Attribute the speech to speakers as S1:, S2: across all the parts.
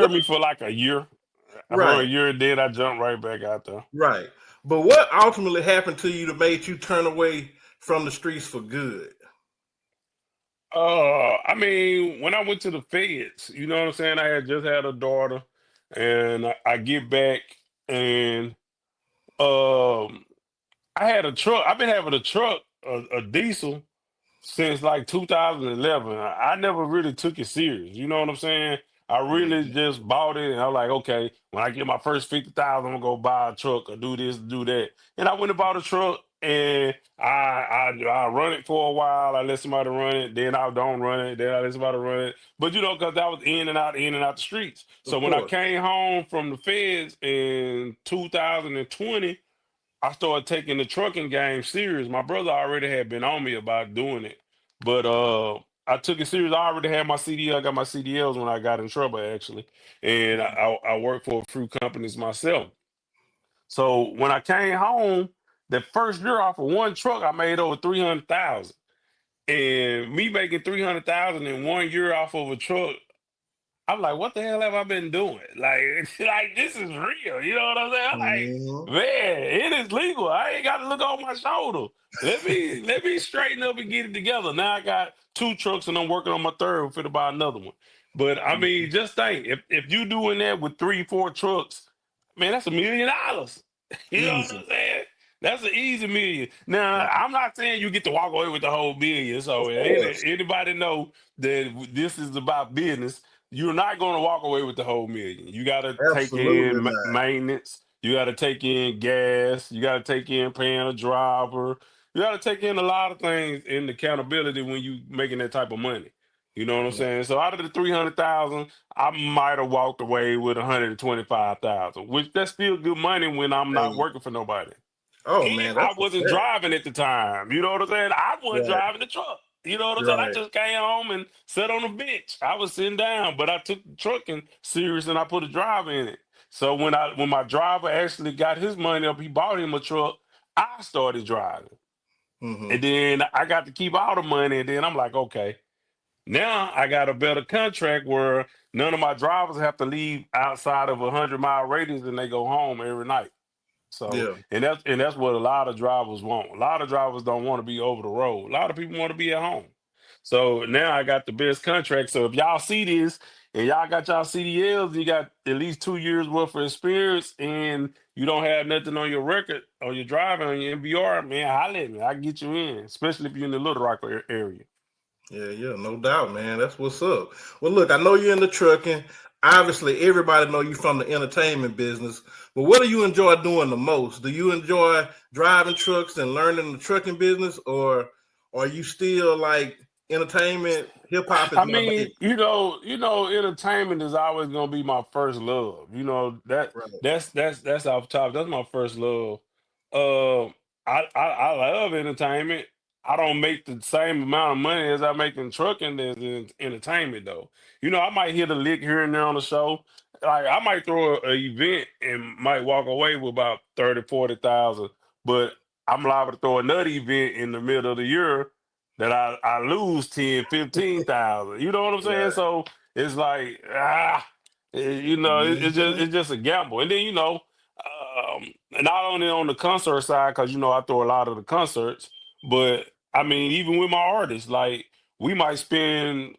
S1: served me for like a year. For a
S2: Right,
S1: year, then I jumped right back out there.
S2: right. But what ultimately happened to you to make you turn away from the streets for good?
S1: I mean, when I went to the feds, you know what I'm saying? I had just had a daughter, and I get back, and um, I had a truck. I've been having a truck, a diesel, since like 2011. I never really took it serious. You know what I'm saying? I really
S2: Mhm.
S1: just bought it, and I was like, okay, when I get my first 50,000, I'm gonna go buy a truck or do this, do that. And I went and bought a truck, and I run it for a while. I let somebody run it, then I don't run it, then I let somebody run it. But you know, because I was in and out the streets. So
S2: Of
S1: when I
S2: course.
S1: came home from the feds in 2020. I started taking the trucking game serious. My brother already had been on me about doing it, but I took it serious. I already had my CDL. I got my CDLs when I got in trouble actually, and I worked for a few companies myself. So when I came home, the first year off of one truck, I made over 300,000. And me making 300,000 in 1 year off of a truck, I'm like, what the hell have I been doing? Like, like this is real. You know what I'm saying? I'm
S2: Mhm.
S1: like, man, it is legal. I ain't got to look over my shoulder. Let me straighten up and get it together. Now I got two trucks and I'm working on my third. We're finna buy another one. But I mean, just think if you doing that with three, four trucks, man, that's $1 million. You know what
S2: Easy.
S1: I'm saying? That's an easy million. Now, I'm not saying you get to walk away with the whole million.
S2: Of
S1: So
S2: course.
S1: anybody know that this is about business, you're not going to walk away with the whole million. You got to take
S2: Absolutely
S1: in
S2: not.
S1: maintenance. You got to take in gas. You got to take in paying a driver. You got to take in a lot of things in accountability when you making that type of money. You know what I'm saying? So out of the 300,000, I might have walked away with 125,000, which that's still good money when I'm not
S2: Hey,
S1: working for nobody.
S2: oh
S1: And
S2: man,
S1: I
S2: that's a
S1: wasn't
S2: fact.
S1: driving at the time. You know what I'm saying? I wasn't
S2: Right,
S1: driving the truck. You know what I'm saying? I
S2: right.
S1: just came home and sat on the bench. I was sitting down, but I took the trucking serious and I put a driver in it. So when my driver actually got his money up, he bought him a truck. I started driving,
S2: Hmm.
S1: and then I got to keep all the money. And then I'm like, okay, now I got a better contract where none of my drivers have to leave outside of 100-mile radius and they go home every night. So,
S2: Yeah,
S1: and that's what a lot of drivers want. A lot of drivers don't want to be over the road. A lot of people want to be at home. So now I got the best contract. So if y'all see this and y'all got y'all CDLs, you got at least 2 years worth of experience, and you don't have nothing on your record or your driving on your MBR, man, holla at me. I can get you in, especially if you're in the Little Rock area.
S2: yeah, yeah, no doubt, man. That's what's up. Well, look, I know you're in the trucking. Obviously, everybody know you from the entertainment business. But what do you enjoy doing the most? Do you enjoy driving trucks and learning the trucking business, or are you still like entertainment? Hip hop is
S1: I
S2: my
S1: mean,
S2: baby.
S1: entertainment is always gonna be my first love. You know that
S2: Right.
S1: that's off top. That's my first love. Uh, I love entertainment. I don't make the same amount of money as I make in trucking as in entertainment though. You know, I might hit a lick here and there on the show. Like I might throw an event and might walk away with about 30, 40,000, but I'm liable to throw another event in the middle of the year that I lose 10, 15,000. You know what I'm saying?
S2: Right.
S1: So it's like
S2: Mhm.
S1: it's just a gamble. And then not only on the concert side, because I throw a lot of the concerts, but I mean even with my artists, like we might spend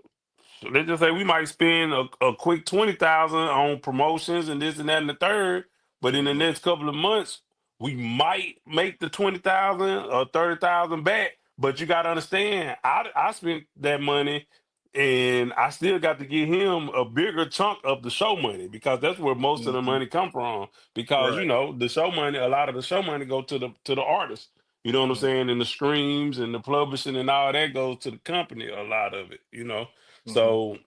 S1: let's just say we might spend a quick 20,000 on promotions and this and that and the third, but in the
S2: Mhm.
S1: next couple of months, we might make the 20,000 or 30,000 back. But you gotta understand, I spent that money and I still got to give him a bigger chunk of the show money because that's where most of the
S2: Mhm.
S1: money come from. Because
S2: Right.
S1: the show money, a lot of the show money go to the artist. You know what I'm
S2: Mhm.
S1: saying? And the streams and the publishing and all that goes to the company, a lot of it.
S2: Mhm.
S1: So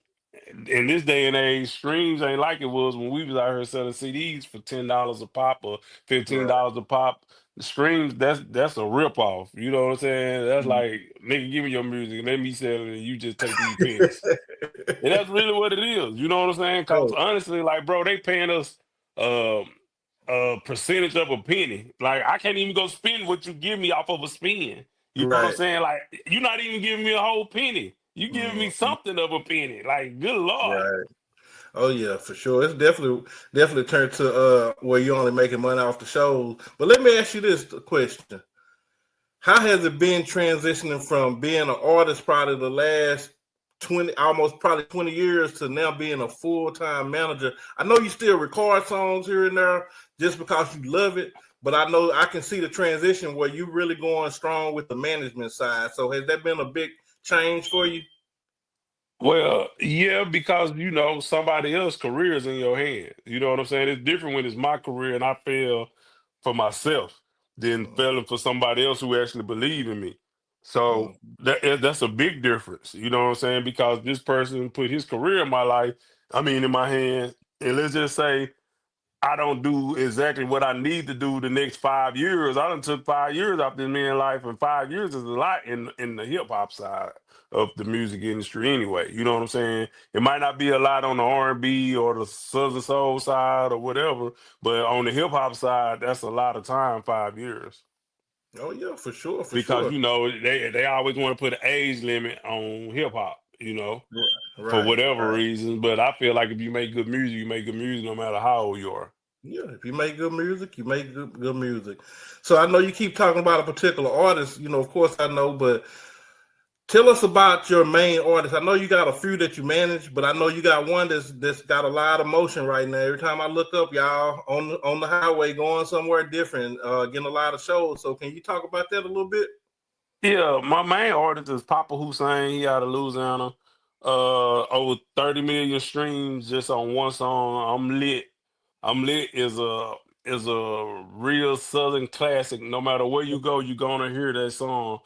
S1: in this day and age, streams ain't like it was when we was out here selling CDs for $10 a pop or fifteen
S2: Right.
S1: dollars a pop. The streams, that's a rip off. You know what I'm saying? That's
S2: Mhm.
S1: like, nigga, give me your music, let me sell it, and you just take these pennies. And that's really what it is. You know what I'm saying? Cause
S2: Oh,
S1: honestly, like, bro, they paying us um a percentage of a penny. Like, I can't even go spend what you give me off of a spin. You know what I'm
S2: right.
S1: saying? Like, you're not even giving me a whole penny. You giving me
S2: Mhm.
S1: something of a penny. Like, good lord.
S2: Right. Oh yeah, for sure. It's definitely turned to where you're only making money off the shows. But let me ask you this question: how has it been transitioning from being an artist probably the last 20, almost probably 20 years to now being a full-time manager? I know you still record songs here and there just because you love it, but I know I can see the transition where you really going strong with the management side. So has that been a big change for you?
S1: Well, yeah, because somebody else's career is in your hands. You know what I'm saying? It's different when it's my career and I fail for myself than
S2: Mm,
S1: failing for somebody else who actually believe in me. So
S2: mm.
S1: that's a big difference. You know what I'm saying? Because this person put his career in my life, I mean, in my hands, and let's just say I don't do exactly what I need to do the next 5 years. I done took 5 years off this man's life, and 5 years is a lot in the hip hop side of the music industry anyway. You know what I'm saying? It might not be a lot on the R&B or the Southern Soul side or whatever, but on the hip hop side, that's a lot of time, 5 years.
S2: Oh yeah, for sure, for
S1: Because
S2: sure.
S1: they always want to put an age limit on hip hop, for
S2: Right,
S1: whatever
S2: right.
S1: reasons. But I feel like if you make good music, you make good music no matter how old you are.
S2: Yeah, if you make good music, you make good music. So I know you keep talking about a particular artist, of course I know, but tell us about your main artist. I know you got a few that you manage, but I know you got one that's got a lot of motion right now. Every time I look up, y'all on the highway going somewhere different, getting a lot of shows. So can you talk about that a little bit?
S1: Yeah, my main artist is Papa Hussein. He out of Louisiana. Over 30 million streams just on one song. I'm lit. I'm lit is a real Southern classic. No matter where you go, you're gonna hear that song.